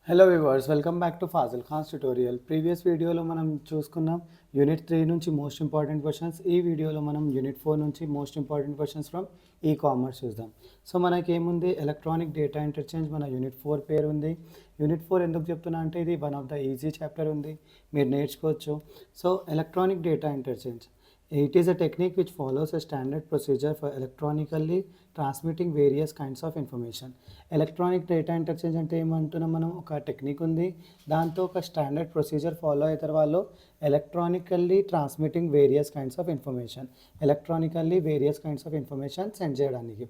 Hello viewers, welcome back to Fazil Khan's tutorial. Previous వీడియోలో మనం చూసుకున్నాం యూనిట్ 3 నుంచి మోస్ట్ ఇంపార్టెంట్ క్వశ్చన్స్. ఈ వీడియోలో మనం యూనిట్ 4 నుంచి most important questions from e commerce చూద్దాం. సో మనకి ఏముంది, ఎలక్ట్రానిక్ డేటా ఇంటర్చేంజ్ మన యూనిట్ 4 పేరు ఉంది. యూనిట్ 4 ఎందుకు చెప్తున్నా అంటే ఇది one of the easy chapter ఉంది, మీరు నేర్చుకోవచ్చు. So electronic data interchange, it is a technique which follows a standard procedure for electronically transmitting various kinds of information. Electronic data interchange అంటే ఏమంటున్నాం మనం, ఒక టెక్నిక్ ఉంది, దాంతో ఒక స్టాండర్డ్ ప్రొసీజర్ ఫాలో అవుతారు వాళ్ళు. Electronically transmitting various kinds of information, electronically various kinds of information send చేయడానికి.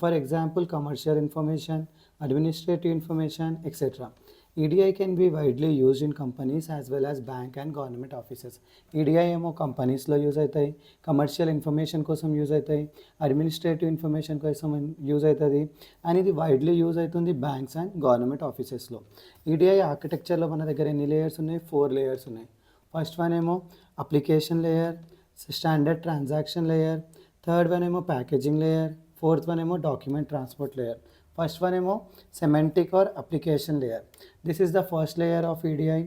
For example commercial information, administrative information etcetera. EDI can be widely used in companies as well as bank and government offices. EDI ఏమో కంపెనీస్లో use అవుతాయి, commercial information కోసం use అవుతాయి, administrative information కోసం use అవుతుంది, and ఇది widely use అవుతుంది banks and government ఆఫీసెస్లో. EDI ఆర్కిటెక్చర్లో మన దగ్గర ఎన్ని లేయర్స్ ఉన్నాయి, 4 లేయర్స్ ఉన్నాయి. ఫస్ట్ వన్ ఏమో application layer, standard transaction layer, third one ఏమో ప్యాకేజింగ్ లేయర్, ఫోర్త్ వన్ ఏమో document transport layer. First one is semantic or application layer. This is the first layer of EDI.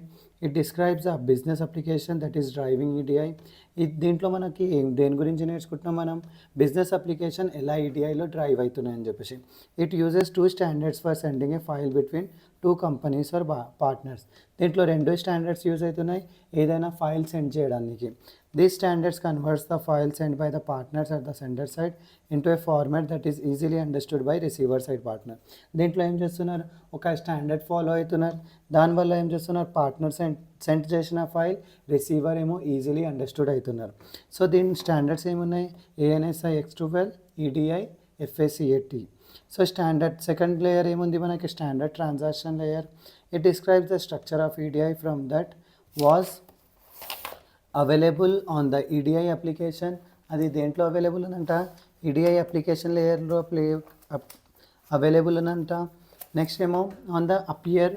It describes the business application that is driving EDI. దీంట్లో మనకి దేని గురించి నేర్చుకుంటున్నాం మనం, business application ఎలా ఈడిఐలో drive అవుతున్నాయని చెప్పేసి. It uses 2 standards for sending a file between 2 companies or partners. దీంట్లో 2 స్టాండర్డ్స్ యూజ్ అవుతున్నాయి ఏదైనా ఫైల్ సెండ్ చేయడానికి. These standards converts the file sent by the partners at the sender side into a format that is easily understood by receiver side partner. దీంట్లో ఏం చేస్తున్నారు, ఒక standard follow అవుతున్నారు, దానివల్ల ఏం చేస్తున్నారు, పార్ట్నర్ సెండ్ చేసిన ఫైల్ రిసీవర్ ఏమో ఈజీలీ అండర్స్టూడ్ అవుతున్నారు. సో దీని స్టాండర్డ్స్ ఏమున్నాయి, ANSI X12, EDI, FACAT. So standard second layer ఏముంది మనకి, standard transaction layer. It describes the structure of EDI from that was available on the EDI application. అది దేంట్లో available అనంట, EDI application లేయర్లో available అనంట. Next ఏమో on the appear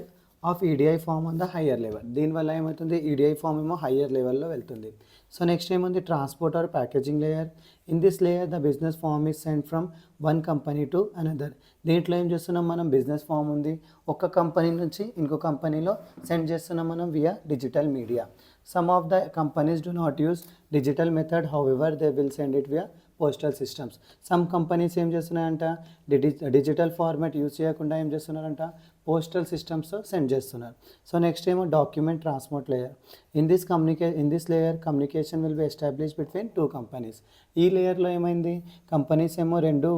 of EDI form on the higher level. దీనివల్ల ఏమవుతుంది, EDI form ఏమో higher లెవెల్లో వెళ్తుంది. సో నెక్స్ట్ ఏముంది, transport or packaging layer. In this layer the business form is send from one company to another. దీంట్లో ఏం చేస్తున్నాం మనం, బిజినెస్ ఫామ్ ఉంది, ఒక కంపెనీ నుంచి ఇంకో కంపెనీలో సెండ్ చేస్తున్నాం మనం via digital media. Some of the companies do not use digital method, however they will send it via postal systems. Some companies ఏం చేస్తున్నాయంట, డిజిటల్ ఫార్మాట్ యూజ్ చేయకుండా ఏం చేస్తున్నారంట, పోస్టల్ సిస్టమ్స్తో సెండ్ చేస్తున్నారు. సో నెక్స్ట్ ఏమో document transport layer. In this layer communication will be establish between 2 companies. ఈ లేయర్లో ఏమైంది, companies ఏమో రెండు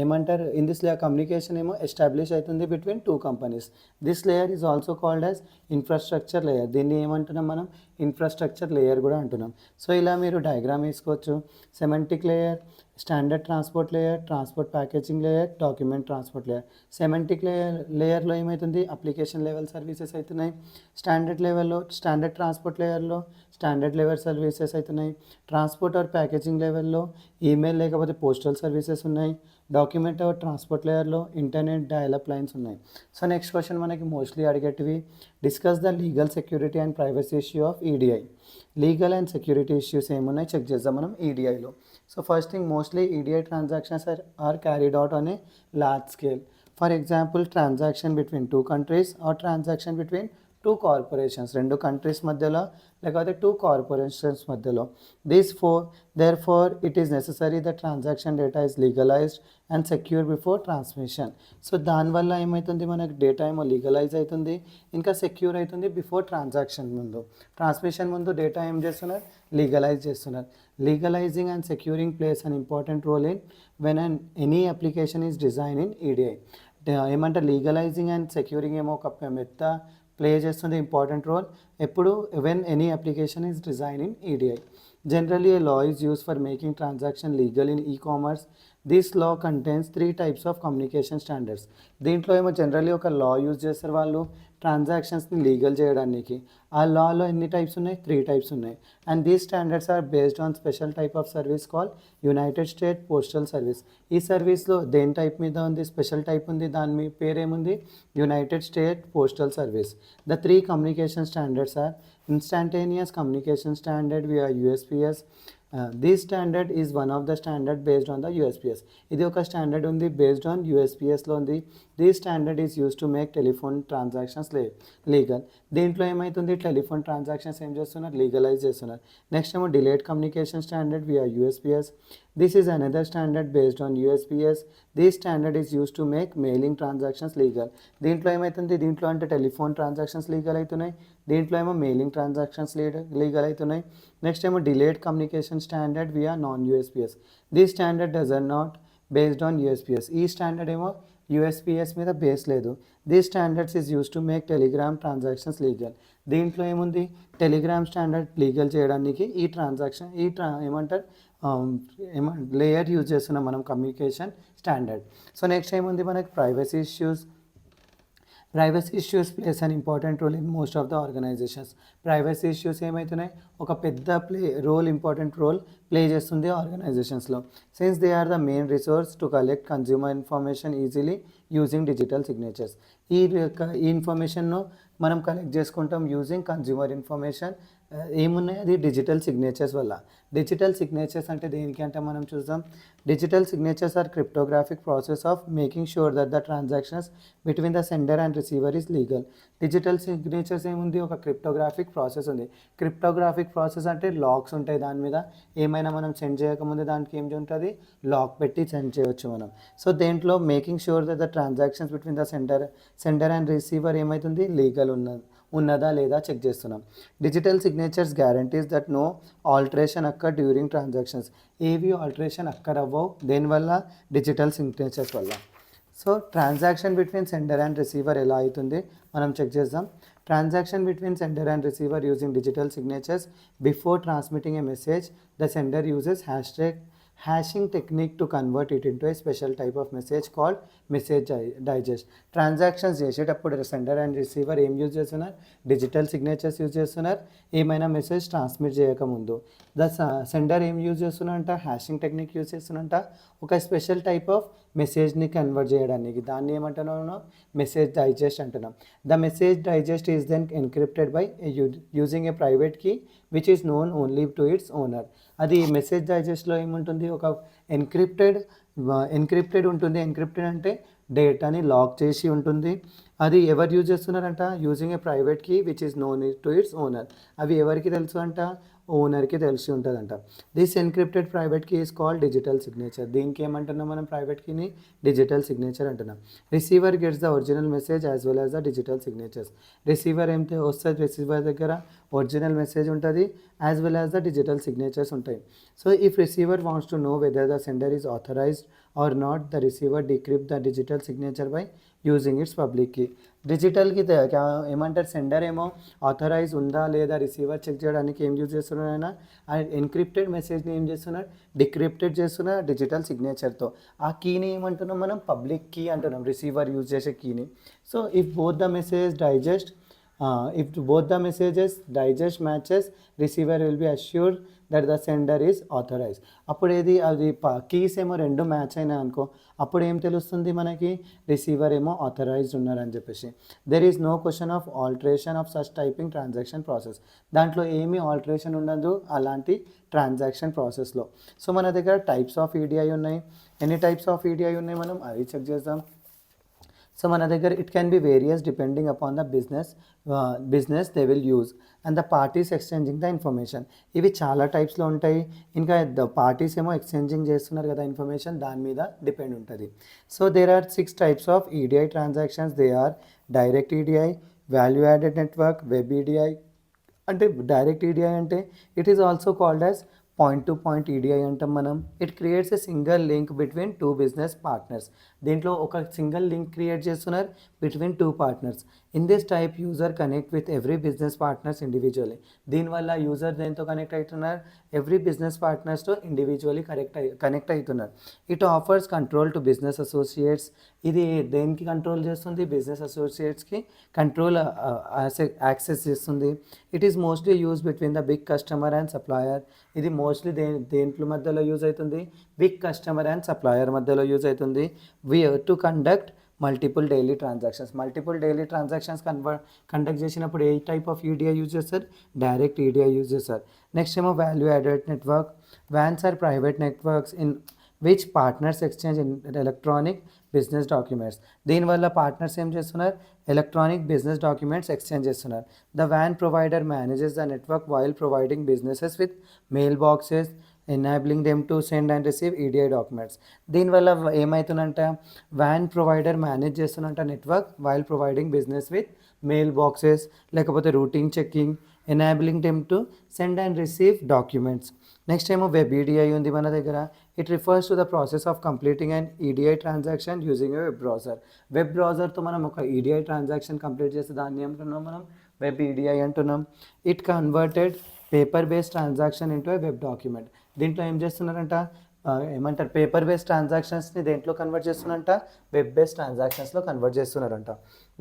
ఏమంటారు, ఇన్ దిస్ లేయర్ కమ్యూనికేషన్ ఏమో ఎస్టాబ్లిష్ అవుతుంది between 2 companies. This layer is also called as infrastructure layer. దీన్ని ఏమంటున్నాం మనం, ఇన్ఫ్రాస్ట్రక్చర్ లేయర్ కూడా అంటున్నాం. సో ఇలా మీరు డయాగ్రామ్ వేసుకోవచ్చు. Semantic layer, standard transport layer, transport packaging layer, document transport layer. Semantic లేయర్లో ఏమవుతుంది, అప్లికేషన్ లెవెల్ సర్వీసెస్ అవుతున్నాయి. స్టాండర్డ్ ట్రాన్స్పోర్ట్ లేయర్లో స్టాండర్డ్ లెవెల్ సర్వీసెస్ అవుతున్నాయి. ట్రాన్స్పోర్ట్ ఆర్ ప్యాకేజింగ్ లెవెల్లో ఈమెయిల్ లేకపోతే పోస్టల్ సర్వీసెస్ ఉన్నాయి. డాక్యుమెంట్ ఆర్ ట్రాన్స్పోర్ట్ లేయర్లో ఇంటర్నెట్ డయలప్ లైన్స్ ఉన్నాయి. సో నెక్స్ట్ క్వశ్చన్ మనకి మోస్ట్లీ అడిగేటివి, discuss the legal security and privacy issue of EDI. Legal and security issues ఏమున్నాయి check చేద్దాం మనం EDIలో. So first thing, mostly EDI transactions are carried out on a large scale. For example, transaction between 2 countries or transaction between 2 corporations, 2 countries మధ్యలో లేకపోతే 2 corporations మధ్యలో. Therefore it is necessary that transaction data is legalized and secure before transmission. So దానివల్ల ఏమవుతుంది, మనకి data ఏమో legalise అవుతుంది, ఇంకా secure అవుతుంది బిఫోర్ ట్రాన్సాక్షన్ ముందు. ట్రాన్స్మిషన్ ముందు డేటా ఏం చేస్తున్నారు, లీగలైజ్ చేస్తున్నారు. Legalising and securing plays an important role in when any application is design in EDI. ఏమంటే లీగలైజింగ్ అండ్ సెక్యూరింగ్ ఏమో ఒక ప్లే చేస్తుంది ఇంపార్టెంట్ రోల్ ఎప్పుడు, when any application is design in EDI. Generally a law is use for making transaction legal in e-commerce. This law contains 3 types of communication standards. దీంట్లో ఏమో generally ఒక లా use చేస్తారు వాళ్ళు ట్రాన్సాక్షన్స్ని legal చేయడానికి. ఆ లాలో ఎన్ని టైప్స్ ఉన్నాయి, 3 types ఉన్నాయి. And these standards are based on special type of service call United State postal Service. ఈ సర్వీస్లో దేని టైప్ మీద ఉంది, స్పెషల్ టైప్ ఉంది, దాని మీ పేరేముంది, United State postal service. The 3 communication standards or instantaneous communication standard via USPS. This standard is one of the standard based on the USPS. ఇది ఒక స్టాండర్డ్ ఉంది బేస్డ్ ఆన్ USPSలో ఉంది. This standard is use to make telephone transactions legal. దీంట్లో ఏమవుతుంది, telephone transactions ఏం చేస్తున్నారు, legalise చేస్తున్నారు. Next ఏమో delayed communication standard via USPS. This is another standard based on USPS. This standard is use to make mailing transactions legal. దీంట్లో ఏమవుతుంది, దీంట్లో అంటే టెలిఫోన్ ట్రాన్సాక్షన్స్ లీగల్ అవుతున్నాయి, దీంట్లో ఏమో మెయిలింగ్ ట్రాన్సాక్షన్స్ లీగల్ అవుతున్నాయి. నెక్స్ట్ ఏమో delayed communication standard via non USPS. This standard does or not based on USPS. ఈ స్టాండర్డ్ ఏమో యూఎస్పిఎస్ మీద బేస్ లేదు. These standards is use to make telegram transactions legal. దీంట్లో ఏముంది, టెలిగ్రామ్ స్టాండర్డ్ లీగల్ చేయడానికి ఈ ట్రాన్సాక్షన్ ఏమంటారు లేయర్ యూజ్ చేస్తున్నాం మనం, కమ్యూనికేషన్ స్టాండర్డ్. సో నెక్స్ట్ ఏముంది మనకి, privacy issues. Privacy issues plays an important role in most of the organizations. ప్రైవసీ ఇష్యూస్ ఏమవుతున్నాయి, ఒక పెద్ద ఇంపార్టెంట్ రోల్ ప్లే చేస్తుంది ఆర్గనైజేషన్స్లో. Since they are the main resource to collect consumer information easily using digital signatures. ఈ ఇన్ఫర్మేషన్ను మనం కలెక్ట్ చేసుకుంటాం యూజింగ్ కన్జ్యూమర్ ఇన్ఫర్మేషన్. ఏమున్నాయి, అది డిజిటల్ సిగ్నేచర్స్ వల్ల. డిజిటల్ సిగ్నేచర్స్ అంటే దేనికి అంటే మనం చూద్దాం. Digital signatures are cryptographic process of making sure that the transactions between the sender and receiver is legal. Digital signatures ఏముంది, ఒక క్రిప్టోగ్రాఫిక్ ప్రాసెస్ ఉంది. క్రిప్టోగ్రాఫిక్ ప్రాసెస్ అంటే లాక్స్ ఉంటాయి దాని మీద, ఏమైనా మనం సెండ్ చేయకముందు దానికి ఏమి ఉంటుంది, లాక్ పెట్టి సెండ్ చేయవచ్చు మనం. సో దేంట్లో making sure that the transactions between the sender and receiver ఏమవుతుంది, లీగల్ ఉన్నదా లేదా చెక్ చేస్తున్నాం. Digital signatures guarantees that no alteration occur during transactions. ఏవి ఆల్టరేషన్ అక్కర్ అవ్వవు, దేనివల్ల, డిజిటల్ సిగ్నేచర్స్ వల్ల. So transaction between sender and receiver ఎలా అవుతుంది మనం చెక్ చేద్దాం. Transaction between sender and receiver using digital signatures. Before transmitting a message the sender uses hashing technique to convert it into A special type of message called message digest. Transactions చేసేటప్పుడు sender and receiver ఏం use చేస్తున్నారు, digital signatures use చేస్తున్నారు. ఏమైనా message transmit చేయకముందు the sender ఏం use చేస్తున్నారంట, hashing technique use చేస్తున్నారంట, ఒక స్పెషల్ టైప్ ఆఫ్ మెసేజ్ని కన్వర్ట్ చేయడానికి. దాన్ని ఏమంటున్నాం, మెసేజ్ డైజెస్ట్ అంటున్నాం. The message digest is then encrypted by using a private key which is known only to its owner. అది మెసేజ్ డైజెస్ట్లో ఏముంటుంది, ఒక ఎన్క్రిప్టెడ్ ఉంటుంది. ఎన్క్రిప్టెడ్ అంటే డేటాని లాక్ చేసి ఉంటుంది. అది ఎవరు యూజ్ చేస్తున్నారంట, using a private key which is known to its owner. అవి ఎవరికి తెలుసు అంట, ఓనర్కి తెలిసి ఉంటుందంట. This encrypted private key is called digital signature. దీనికి ఏమంటున్నాం మనం, ప్రైవేట్ కీని డిజిటల్ సిగ్నేచర్ అంటున్నాం. Receiver gets the original message as well as the digital signatures. Receiver ఏమిటి వస్తుంది, రిసీవర్ దగ్గర ఒరిజినల్ మెసేజ్ ఉంటుంది as well as the digital signatures ఉంటాయి. So if receiver wants to know whether the sender is authorized or not, the receiver decrypt the digital signature by using its public key. డిజిటల్కి ఏమంటారు, sender ఏమో authorise ఉందా లేదా receiver check చేయడానికి ఏం use చేస్తున్నారు ఆయన, ఎన్క్రిప్టెడ్ మెసేజ్ని ఏం చేస్తున్నారు, డిక్రిప్టెడ్ చేస్తున్నారు డిజిటల్ సిగ్నేచర్తో. ఆ కీని ఏమంటున్నాం మనం, పబ్లిక్ కీ అంటున్నాం, రిసీవర్ యూజ్ చేసే కీని. So if both the messages digest matches, receiver will be assured that the sender is authorized. అప్పుడు ఏది, అది కీస్ ఏమో రెండు మ్యాచ్ అయినా అనుకో, అప్పుడు ఏం తెలుస్తుంది మనకి, రిసీవర్ ఏమో ఆథరైజ్డ్ ఉన్నారని చెప్పేసి. There is no question of alteration of such typing transaction process. దాంట్లో ఏమీ ఆల్టరేషన్ ఉండదు అలాంటి ట్రాన్సాక్షన్ ప్రాసెస్లో. సో మన దగ్గర టైప్స్ ఆఫ్ ఈడిఐ ఉన్నాయి. ఎన్ని టైప్స్ ఆఫ్ ఈడిఐ ఉన్నాయి మనం అది చెక్ చేద్దాం. సో మన దగ్గర it can be various depending upon the business they will use and the parties exchanging the information. ఇవి చాలా టైప్స్లో ఉంటాయి. ఇంకా ద పార్టీస్ ఏమో ఎక్స్చేంజింగ్ చేస్తున్నారు కదా ఇన్ఫర్మేషన్, దాని మీద డిపెండ్ ఉంటుంది. So there are 6 types of EDI transactions. They are direct EDI, value added network, web EDI. అంటే డైరెక్ట్ ఈడిఐ అంటే it is also called as point to point EDI అంటాం మనం. It creates a single link between 2 business partners. దీంట్లో ఒక single link create చేస్తున్నారు between 2 partners. In this type user connect with every business partners individually. దీనివల్ల user దేంతో connect అవుతున్నారు, every business పార్ట్నర్స్తో individually connect అవుతున్నారు. It offers control to business associates. ఇది దేనికి కంట్రోల్ చేస్తుంది, బిజినెస్ అసోసియేట్స్కి కంట్రోల్ యాక్సెస్ చేస్తుంది. It is mostly use between the big customer and supplier. ఇది మోస్ట్లీ దేంట్లో మధ్యలో యూజ్ అవుతుంది, బిగ్ కస్టమర్ అండ్ సప్లయర్ మధ్యలో యూజ్ అవుతుంది. To conduct multiple daily transactions conduct చేసినప్పుడు ఏ టైప్ ఆఫ్ ఈడిఐ యూజ్ చేస్తారు, డైరెక్ట్ ఈడిఐ యూజ్ చేస్తారు. నెక్స్ట్ ఏమో value added network. VANs are private networks which partners exchange electronic business documents. దీనివల్ల partners ఏం చేస్తున్నారు, ఎలక్ట్రానిక్ బిజినెస్ డాక్యుమెంట్స్ ఎక్స్చేంజ్ చేస్తున్నారు. The VAN provider manages the network while providing businesses with mail boxes enabling them to send and receive EDI documents. దీనివల్ల ఏమవుతుందంట, VAN provider manage చేస్తున్నట్ట network while providing business with mail boxes, లేకపోతే routine checking, enabling them to send and receive documents. Next ఏమో web EDI ఉంది మన దగ్గర. It refers to the process of completing and EDI transaction using a web browser. Web బ్రౌజర్తో మనం ఒక EDI transaction complete చేస్తే దాన్ని ఏమంటున్నాం మనం, వెబ్ ఈడిఐ అంటున్నాం. It converted paper based transaction into a web document. దీంట్లో ఏం చేస్తున్నారంట, ఏమంటారు, పేపర్ బేస్డ్ ట్రాన్సాక్షన్స్ని దేంట్లో కన్వర్ట్ చేస్తున్నారంట, వెబ్ బేస్డ్ ట్రాన్సాక్షన్స్లో కన్వర్ట్ చేస్తున్నారంట.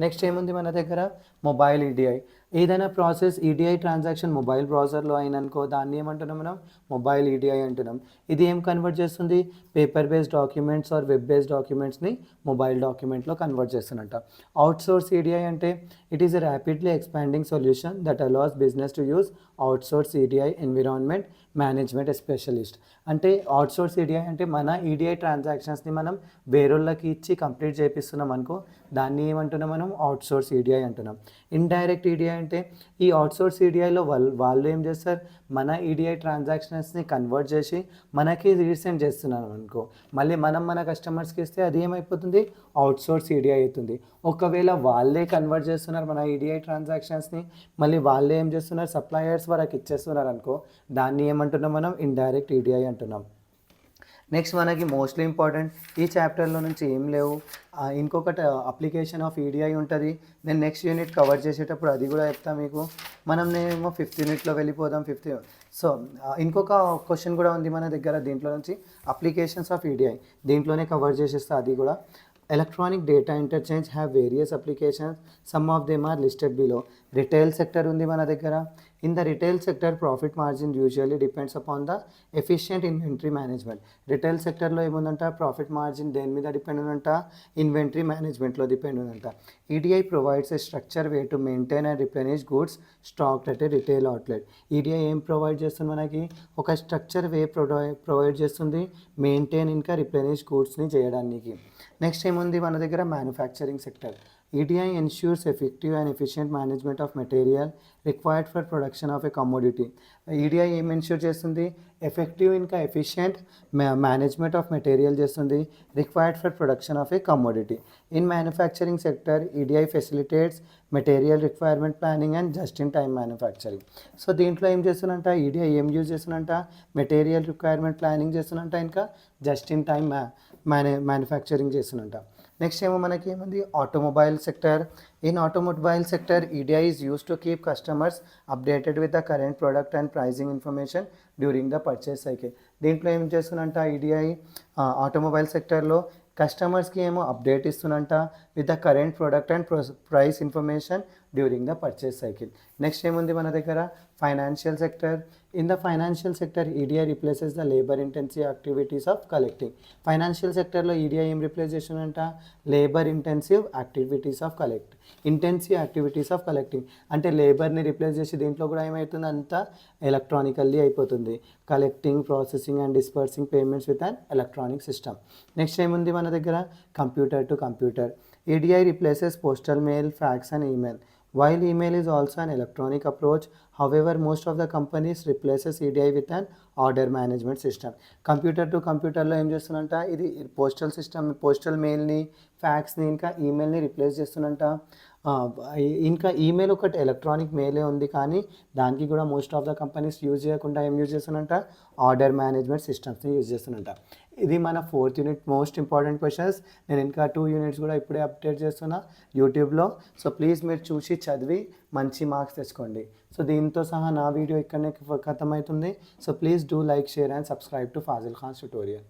నెక్స్ట్ ఏముంది మన దగ్గర, మొబైల్ ఈడిఐ. ఏదైనా ప్రాసెస్ ఈడిఐ ట్రాన్సాక్షన్ మొబైల్ బ్రౌజర్లో అయిననుకో దాన్ని ఏమంటున్నాం మనం, మొబైల్ ఈడిఐ అంటున్నాం. ఇది ఏం కన్వర్ట్ చేస్తుంది, paper based documents or web based డాక్యుమెంట్స్ని మొబైల్ డాక్యుమెంట్లో కన్వర్ట్ చేస్తున్నట్ట. అవుట్సోర్స్ ఈడిఐ అంటే it is a rapidly expanding solution that allows business to use outsource EDI environment management specialist. అంటే అవుట్సోర్స్ ఈడిఐ అంటే మన ఈడిఐ ట్రాన్సాక్షన్స్ని మనం వేరొళ్ళకి ఇచ్చి కంప్లీట్ చేపిస్తున్నాం అనుకో, దాన్ని ఏమంటున్నాం మనం, అవుట్సోర్స్ ఈడిఐ అంటున్నాం. ఇండైరెక్ట్ ఈడిఐ అంటే ఈ అవుట్సోర్స్ ఈడిఐలో వాళ్ళు ఏం చేస్తారు, మన ఈడిఐ ట్రాన్సాక్షన్స్ని కన్వర్ట్ చేసి మనకి రీసెండ్ చేస్తున్నాం అనుకో, మళ్ళీ మనం మన కస్టమర్స్కి ఇస్తే అది ఏమైపోతుంది, అవుట్సోర్స్ ఈడిఐ అవుతుంది. ఒకవేళ వాళ్ళే కన్వర్ట్ చేస్తున్నారు మన ఈడిఐ ట్రాన్సాక్షన్స్ని, మళ్ళీ వాళ్ళే ఏం చేస్తున్నారు, సప్లయర్స్ వరకు ఇచ్చేస్తున్నారు అనుకో, దాన్ని ఏమంటున్నాం మనం, ఇండైరెక్ట్ ఈడిఐ అంటున్నాం. నెక్స్ట్ మనకి మోస్ట్లీ ఇంపార్టెంట్, ఈ చాప్టర్లో నుంచి ఏం లేవు, ఇంకొకటి అప్లికేషన్ ఆఫ్ ఈడిఐ ఉంటుంది. నేను నెక్స్ట్ యూనిట్ కవర్ చేసేటప్పుడు అది కూడా చెప్తాను మీకు. నేమో 5th యూనిట్లో వెళ్ళిపోదాం. సో ఇంకొక క్వశ్చన్ కూడా ఉంది మన దగ్గర దీంట్లో నుంచి, అప్లికేషన్స్ ఆఫ్ ఈడిఐ, దీంట్లోనే కవర్ చేసేస్తా అది కూడా. Electronic data interchange have various applications, some of them are listed below. Retail sector ఉంది మన దగ్గర. In the retail sector profit margin usually depends upon the efficient inventory management. Retail సెక్టర్లో ఏముందంట, profit margin దేని మీద డిపెండ్ ఉందంట, inventory మేనేజ్మెంట్లో depend ఉందంట. EDI provides a structure way to maintain and replenish goods stock at a retail outlet. EDI ఏం provide చేస్తుంది మనకి, ఒక స్ట్రక్చర్ వే ప్రొవైడ్ చేస్తుంది మెయింటైన్ ఇంకా రిప్లెనిష్ గూడ్స్ని చేయడానికి. నెక్స్ట్ ఏముంది మన దగ్గర, manufacturing sector. EDI ensures effective and efficient management of material required for production of a commodity. EDI ఏం ఎన్ష్యూర్ చేస్తుంది, ఎఫెక్టివ్ ఇంకా ఎఫిషియంట్ మేనేజ్మెంట్ ఆఫ్ మెటీరియల్ చేస్తుంది, required for production of a commodity. In manufacturing sector EDI facilitates material requirement planning and just in time manufacturing. So దీంట్లో ఏం చేస్తున్నంట, EDI ఏం use చేస్తున్నంట, material requirement planning చేస్తున్నంట, ఇంకా జస్ట్ ఇన్ టైమ్ మ్యానుఫ్యాక్చరింగ్ చేస్తున్నంట. Next ఏమో మనకి ఏముంది, automobile sector. In automobile sector EDI is used to keep customers updated with the current product and pricing information during the purchase cycle. దీంట్లో ఏం చేస్తున్నంట EDI automobile సెక్టర్లో కస్టమర్స్కి ఏమో అప్డేట్ ఇస్తున్నంట with the current product and price information during the purchase cycle. Next ఏముంది మన దగ్గర, financial sector. In the financial sector EDI replaces the labour intensive activities of collecting. Financial సెక్టర్లో EDI ఏం replace చేస్తుందంట, labour intensive activities of collecting. అంటే లేబర్ని replace చేసి దీంట్లో కూడా ఏమవుతుంది, అంతా ఎలక్ట్రానికల్లీ అయిపోతుంది. Collecting, processing and dispersing payments with an electronic system. Next ఏముంది మన దగ్గర, computer to computer. EDI replaces postal mail, fax and email. While email is also an electronic approach, however, most of the companies replaces EDI with an order management system. Computer to కంప్యూటర్లో ఏం చేస్తున్నంట, ఇది postal system, postal మెయిల్ని, ఫ్యాక్స్ని, ఇంకా ఈమెయిల్ని replace చేస్తున్నంట. ఇంకా email ఒకటి electronic మెయిలే ఉంది, కానీ దానికి కూడా most of the companies use చేయకుండా ఏం యూజ్ చేస్తున్నంట, ఆర్డర్ మేనేజ్మెంట్ సిస్టమ్స్ని యూజ్ చేస్తున్నంట. ఇది మన 4th unit most important questions. నేను ఇంకా 2 యూనిట్స్ కూడా ఇప్పుడే అప్డేట్ చేస్తున్నా యూట్యూబ్లో. సో ప్లీజ్ మీరు చూసి చదివి మంచి మార్క్స్ తెచ్చుకోండి. సో దీంతో సహా నా వీడియో ఇక్కడనే ఖతమవుతుంది. So please do like, share and subscribe to Fazil Khan's tutorial.